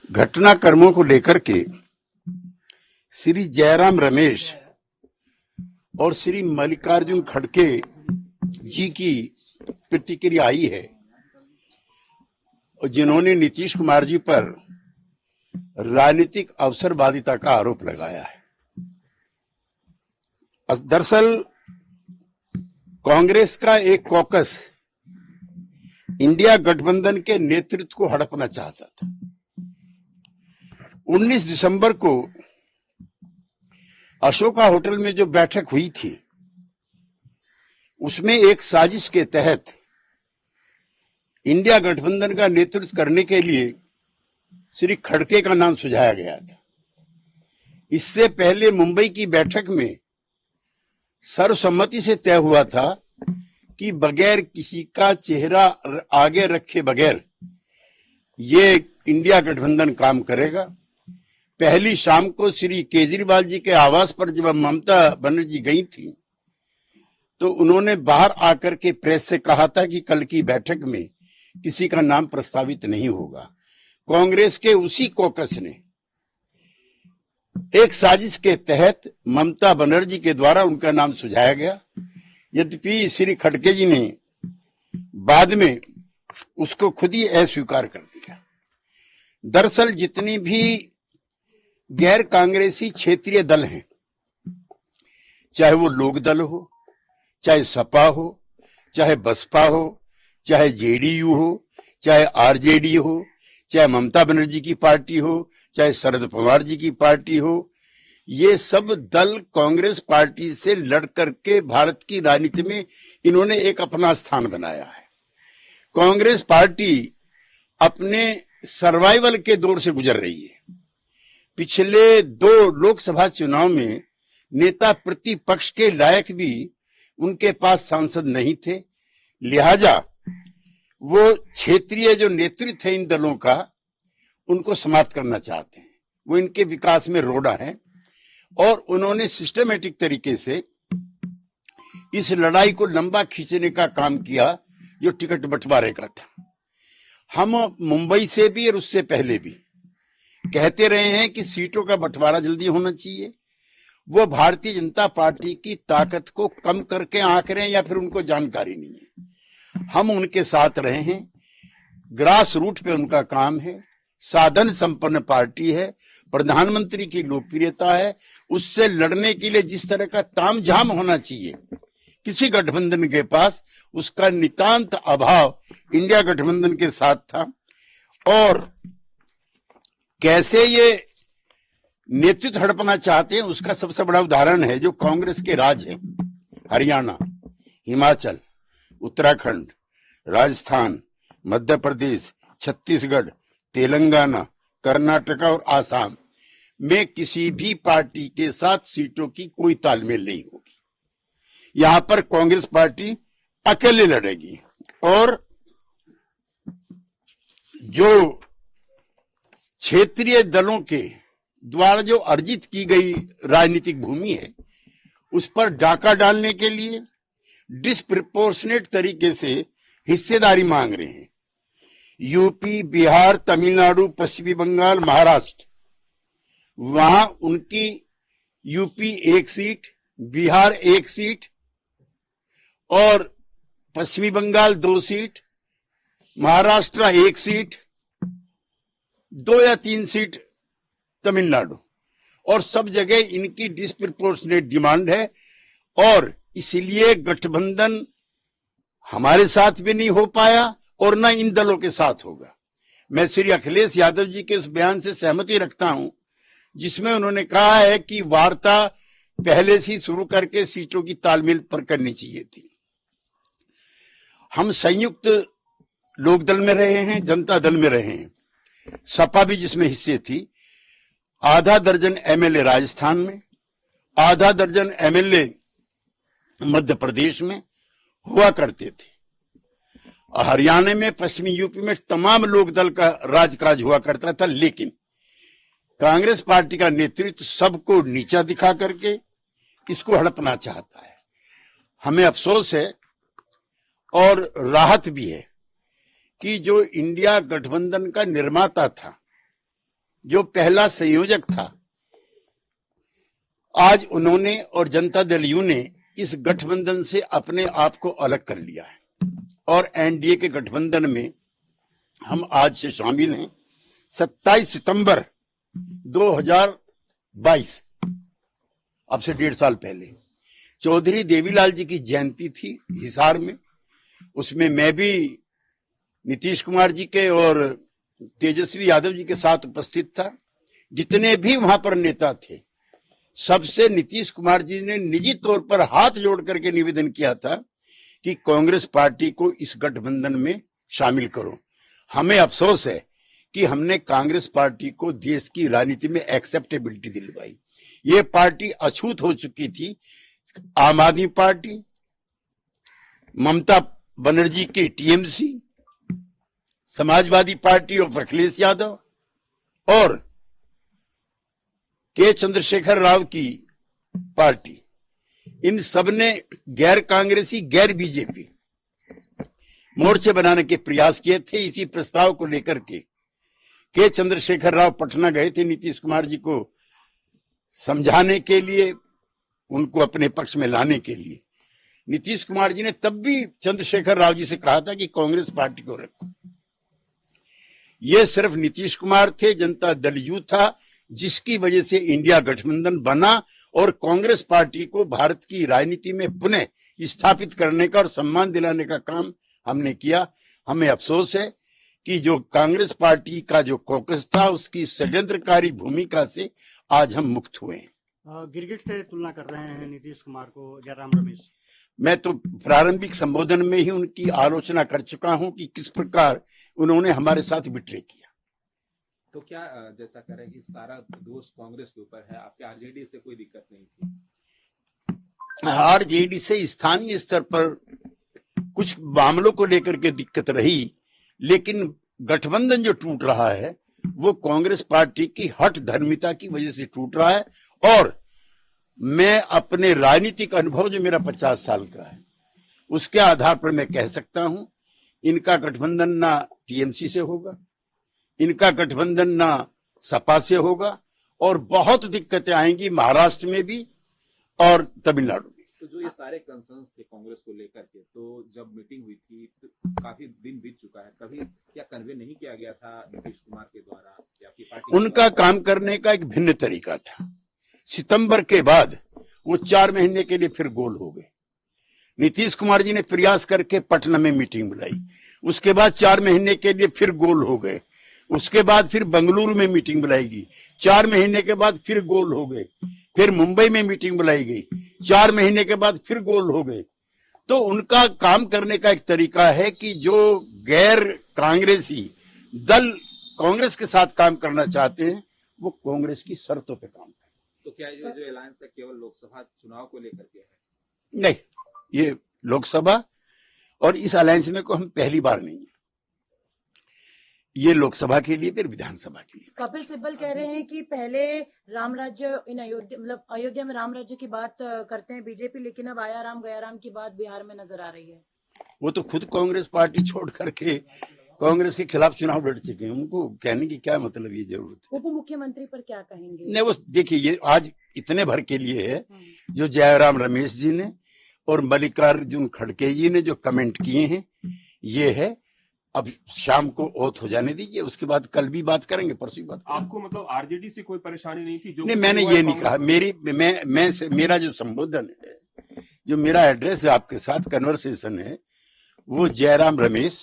घटनाक्रमों को लेकर के श्री जयराम रमेश और श्री मल्लिकार्जुन खड़गे जी की प्रतिक्रिया आई है, और जिन्होंने नीतीश कुमार जी पर राजनीतिक अवसरवादिता का आरोप लगाया है। दरअसल कांग्रेस का एक कॉकस इंडिया गठबंधन के नेतृत्व को हड़पना चाहता था। 19 दिसंबर को अशोका होटल में जो बैठक हुई थी, उसमें एक साजिश के तहत इंडिया गठबंधन का नेतृत्व करने के लिए श्री खड़गे का नाम सुझाया गया था। इससे पहले मुंबई की बैठक में सर्वसम्मति से तय हुआ था कि बगैर किसी का चेहरा आगे रखे बगैर ये इंडिया गठबंधन काम करेगा। पहली शाम को श्री केजरीवाल जी के आवास पर जब ममता बनर्जी गई थी, तो उन्होंने बाहर आकर के प्रेस से कहा था कि कल की बैठक में किसी का नाम प्रस्तावित नहीं होगा। कांग्रेस के उसी कॉकस ने एक साजिश के तहत ममता बनर्जी के द्वारा उनका नाम सुझाया गया। यद्यपि श्री खड़गे जी ने बाद में उसको खुद ही अस्वीकार कर दिया। दरअसल जितनी भी गैर कांग्रेसी क्षेत्रीय दल हैं, चाहे वो लोक दल हो, चाहे सपा हो, चाहे बसपा हो, चाहे जेडीयू हो, चाहे आरजेडी हो, चाहे ममता बनर्जी की पार्टी हो, चाहे शरद पवार जी की पार्टी हो, ये सब दल कांग्रेस पार्टी से लड़ करके भारत की राजनीति में इन्होंने एक अपना स्थान बनाया है। कांग्रेस पार्टी अपने सर्वाइवल के दौर से गुजर रही है। पिछले 2 लोकसभा चुनाव में नेता प्रतिपक्ष के लायक भी उनके पास सांसद नहीं थे, लिहाजा वो क्षेत्रीय जो नेतृत्व है इन दलों का, उनको समाप्त करना चाहते हैं। वो इनके विकास में रोड़ा है और उन्होंने सिस्टमेटिक तरीके से इस लड़ाई को लंबा खींचने का काम किया जो टिकट बंटवारे का था। हम मुंबई से भी और उससे पहले भी कहते रहे हैं कि सीटों का बंटवारा जल्दी होना चाहिए। वो भारतीय जनता पार्टी की ताकत को कम करके आंक रहे हैं या फिर उनको जानकारी नहीं है। हम उनके साथ रहे हैं। ग्रास रूट पे उनका काम है। साधन संपन्न पार्टी है। प्रधानमंत्री की लोकप्रियता है। उससे लड़ने के लिए जिस तरह का तामझाम होना चाहिए किसी गठबंधन के पास, उसका नितांत अभाव इंडिया गठबंधन के साथ था। और कैसे ये नेतृत्व हड़पना चाहते हैं उसका सबसे बड़ा उदाहरण है जो कांग्रेस के राज है। हरियाणा, हिमाचल, उत्तराखंड, राजस्थान, मध्य प्रदेश, छत्तीसगढ़, तेलंगाना, कर्नाटका और आसाम में किसी भी पार्टी के साथ सीटों की कोई तालमेल नहीं होगी। यहां पर कांग्रेस पार्टी अकेले लड़ेगी और जो क्षेत्रीय दलों के द्वारा जो अर्जित की गई राजनीतिक भूमि है, उस पर डाका डालने के लिए डिस्प्रोपोर्शनेट तरीके से हिस्सेदारी मांग रहे हैं। यूपी, बिहार, तमिलनाडु, पश्चिमी बंगाल, महाराष्ट्र, वहां उनकी यूपी 1 सीट, बिहार 1 सीट और पश्चिमी बंगाल 2 सीट, महाराष्ट्र 1 सीट, 2 या 3 सीट तमिलनाडु, और सब जगह इनकी डिस्प्रोपोर्शनेट डिमांड है। और इसलिए गठबंधन हमारे साथ भी नहीं हो पाया और न इन दलों के साथ होगा। मैं श्री अखिलेश यादव जी के उस बयान से सहमति रखता हूं जिसमें उन्होंने कहा है कि वार्ता पहले से ही शुरू करके सीटों की तालमेल पर करनी चाहिए थी। हम संयुक्त लोकदल में रहे हैं, जनता दल में रहे हैं, सपा भी जिसमें हिस्से थी। आधा दर्जन एमएलए राजस्थान में, आधा दर्जन एमएलए मध्य प्रदेश में हुआ करते थे। हरियाणा में, पश्चिमी यूपी में तमाम लोक दल का राजकाज हुआ करता था। लेकिन कांग्रेस पार्टी का नेतृत्व सबको नीचा दिखा करके इसको हड़पना चाहता है। हमें अफसोस है और राहत भी है कि जो इंडिया गठबंधन का निर्माता था जो पहला संयोजक था, आज उन्होंने और जनता दल यू ने इस गठबंधन से अपने आप को अलग कर लिया है और एनडीए के गठबंधन में हम आज से शामिल हैं। 27 सितंबर 2022, अब से 1.5 साल पहले, चौधरी देवीलाल जी की जयंती थी हिसार में। उसमें मैं भी नीतीश कुमार जी के और तेजस्वी यादव जी के साथ उपस्थित था। जितने भी वहां पर नेता थे, सबसे नीतीश कुमार जी ने निजी तौर पर हाथ जोड़ करके निवेदन किया था कि कांग्रेस पार्टी को इस गठबंधन में शामिल करो। हमें अफसोस है कि हमने कांग्रेस पार्टी को देश की राजनीति में एक्सेप्टेबिलिटी दिलवाई। ये पार्टी अछूत हो चुकी थी। आम आदमी पार्टी, ममता बनर्जी की TMC, Samajwadi party of Akhilesh Yadav और के चंद्रशेखर राव की पार्टी, इन सब ने गैर कांग्रेसी, गैर बीजेपी मोर्चे बनाने के प्रयास किए थे। इसी प्रस्ताव को लेकर के चंद्रशेखर राव पटना गए थे नीतीश कुमार जी को समझाने के लिए, उनको अपने पक्ष में लाने के लिए। नीतीश कुमार जी ने तब भी चंद्रशेखर राव जी से कहा था कि कांग्रेस पार्टी को रखो। ये सिर्फ नीतीश कुमार थे, जनता दल यू था, जिसकी वजह से इंडिया गठबंधन बना और कांग्रेस पार्टी को भारत की राजनीति में पुनः स्थापित करने का और सम्मान दिलाने का काम हमने किया। हमें अफसोस है कि जो कांग्रेस पार्टी का जो कॉकस था, उसकी षड्यंत्रकारी भूमिका से आज हम मुक्त हुए हैं। गिरगिट से तुलना कर रहे हैं नीतीश कुमार को जयराम रमेश। मैं तो प्रारंभिक संबोधन में ही उनकी आलोचना कर चुका हूं कि किस प्रकार उन्होंने हमारे साथ बिट्रे किया। तो क्या जैसा कह रहे हैं कि सारा दोष कांग्रेस के ऊपर है, आपके आरजेडी से कोई दिक्कत नहीं थी? आरजेडी से स्थानीय स्तर पर कुछ मामलों को लेकर के दिक्कत रही, लेकिन गठबंधन जो टूट रहा है वो कांग्रेस पार्टी की हठ धर्मिता की वजह से टूट रहा है। और मैं अपने राजनीतिक अनुभव जो मेरा 50 साल का है, उसके आधार पर मैं कह सकता हूं, इनका गठबंधन ना टीएमसी से होगा, इनका गठबंधन ना सपा से होगा, और बहुत दिक्कतें आएंगी महाराष्ट्र में भी और तमिलनाडु में। तो जो ये सारे कंसर्न्स थे कांग्रेस को लेकर के, तो जब मीटिंग हुई थी तो काफी दिन बीत चुका है, कभी क्या कन्वे नहीं किया गया था नीतीश कुमार के द्वारा या आपकी पार्टी? उनका काम करने का एक भिन्न तरीका था। सितंबर के बाद वो 4 महीने के लिए फिर गोल हो गए। नीतीश कुमार जी ने प्रयास करके पटना में मीटिंग बुलाई, उसके बाद 4 महीने के लिए फिर गोल हो गए, उसके बाद फिर बेंगलुरु में मीटिंग बुलाएगी, 4 महीने के बाद फिर गोल हो गए, फिर मुंबई में मीटिंग बुलाई गई, 4 महीने के बाद फिर गोल हो गए। तो उनका काम करने का एक तरीका है कि जो गैर कांग्रेसी दल कांग्रेस के साथ काम करना चाहते हैं, वो कांग्रेस की शर्तों पे काम करें। तो क्या ये जो अलायंस है केवल लोकसभा चुनाव को लेकर के है? नहीं, ये लोकसभा और इस अलायंस में को हम पहली बार नहीं है, ये लोकसभा के लिए फिर विधानसभा के लिए। कपिल सिब्बल कह रहे हैं कि पहले राम राज्य इन अयोध्या, मतलब अयोध्या में राम राज्य की बात करते हैं बीजेपी, लेकिन अब आया राम गया राम की बात बिहार में नजर आ रही है। वो तो खुद कांग्रेस पार्टी छोड़ करके कांग्रेस के खिलाफ चुनाव लड़ चुके हैं, उनको कहने की क्या मतलब, ये जरूरत है? उप मुख्यमंत्री पर क्या कहेंगे? नहीं, वो देखिए, ये आज इतने भर के लिए है जो जयराम रमेश जी ने और मल्लिकार्जुन खड़गे जी ने जो कमेंट किए हैं, ये है। अब शाम को ओथ हो जाने दीजिए, उसके बाद कल भी बात करेंगे, परसों बात करेंगे। आपको मतलब आरजेडी से कोई परेशानी नहीं थी? जो नहीं, मैंने ये नहीं कहा। मेरा जो संबोधन है, जो मेरा एड्रेस है, आपके साथ कन्वर्सेशन है, वो जयराम रमेश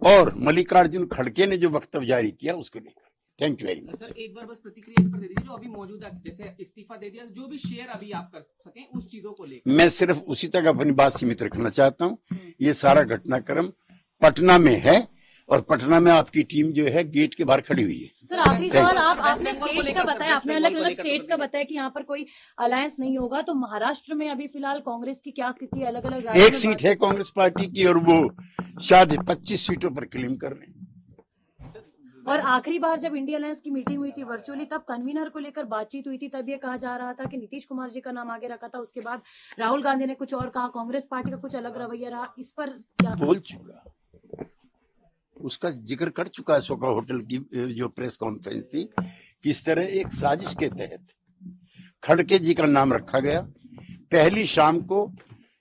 और मल्लिकार्जुन खड़गे ने जो वक्तव्य जारी किया उसको लेकर। Thank you very much. Sir, एक बार बस प्रतिक्रिया इस पर दे दीजिए, जो अभी मौजूदा जैसे इस्तीफा दे दिया, जो भी शेयर अभी आप कर सकें उस चीजों को लेकर। मैं सिर्फ उसी तक अपनी बात सीमित रखना चाहता हूँ। ये सारा घटनाक्रम पटना में है और पटना में आपकी टीम जो है गेट के बाहर खड़ी हुई है। सर, आखिरी सवाल, आपने स्टेट्स का बताया, आपने अलग अलग स्टेट्स का बताया कि यहाँ पर कोई अलायंस नहीं होगा, तो महाराष्ट्र में अभी फिलहाल कांग्रेस की क्या स्थिति है? अलग अलग एक सीट है कांग्रेस पार्टी की और वो शायद 25 सीटों पर क्लेम कर रहे हैं। और आखिरी बार जब इंडिया अलायंस की मीटिंग हुई थी वर्चुअली, तब कन्वीनर को लेकर बातचीत हुई थी, तब ये कहा जा रहा था कि नीतीश कुमार जी का नाम आगे रखा था, उसके बाद राहुल गांधी ने कुछ और कहा, कांग्रेस पार्टी का कुछ अलग रवैया रहा, इस पर क्या? बोल चुका, उसका जिक्र कर चुका है सोका होटल की जो प्रेस कॉन्फ्रेंस थी, किस तरह एक साजिश के तहत खड़के जी का नाम रखा गया। पहली शाम को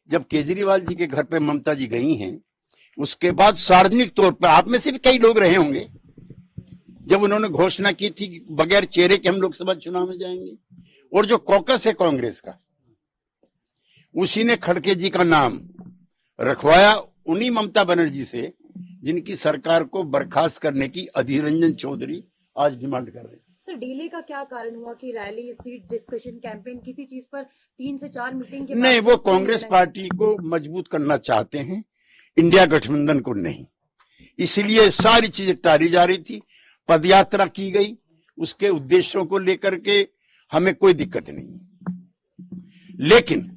जब केजरीवाल जी के घर पे ममता जी गई हैं, उसके बाद सार्वजनिक तौर पर, आप में से भी कई लोग रहे होंगे, जब उन्होंने घोषणा की थी कि बगैर चेहरे के हम लोकसभा चुनाव में जाएंगे, और जो कॉकस है कांग्रेस का, उसी ने खड़के जी का नाम रखवाया, उन्हीं ममता बनर्जी से जिनकी सरकार को बर्खास्त करने की अधीर रंजन चौधरी आज डिमांड कर रहे हैं। सर, डिले का क्या कारण हुआ कि रैली, सीट डिस्कशन, कैंपेन, किसी चीज पर 3 से 4 मीटिंग के नहीं, बाद वो कांग्रेस पार्टी को मजबूत करना चाहते हैं, इंडिया गठबंधन को नहीं, इसलिए सारी चीजें टाली जा रही थी। पदयात्रा की गई, उसके उद्देश्यों को लेकर के हमें कोई दिक्कत नहीं, लेकिन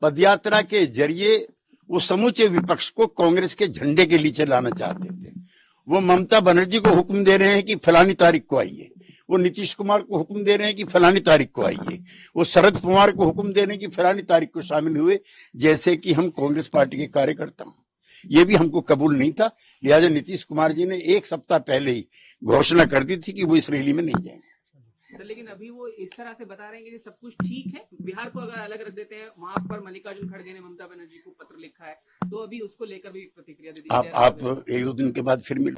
पदयात्रा के जरिए वो समूचे विपक्ष को कांग्रेस के झंडे के नीचे लाना चाहते थे। वो ममता बनर्जी को हुक्म दे रहे हैं कि फलानी तारीख को आइए, वो नीतीश कुमार को हुक्म दे रहे हैं कि फलानी तारीख को आइए, वो शरद पवार को हुक्म दे रहे हैं कि फलानी तारीख को शामिल हुए, जैसे कि हम कांग्रेस पार्टी के कार्यकर्ता हूं। ये भी हमको कबूल नहीं था, लिहाजा नीतीश कुमार जी ने 1 सप्ताह पहले ही घोषणा कर दी थी कि वो इस रैली में नहीं जाएंगे। सर, लेकिन अभी वो इस तरह से बता रहे हैं कि सब कुछ ठीक है। बिहार को अगर अलग रख देते हैं, वहां पर मल्लिकार्जुन खड़गे ने ममता बनर्जी को पत्र लिखा है, तो अभी उसको लेकर भी प्रतिक्रिया दे दी। आप 1-2 दिन के बाद फिर मिलो।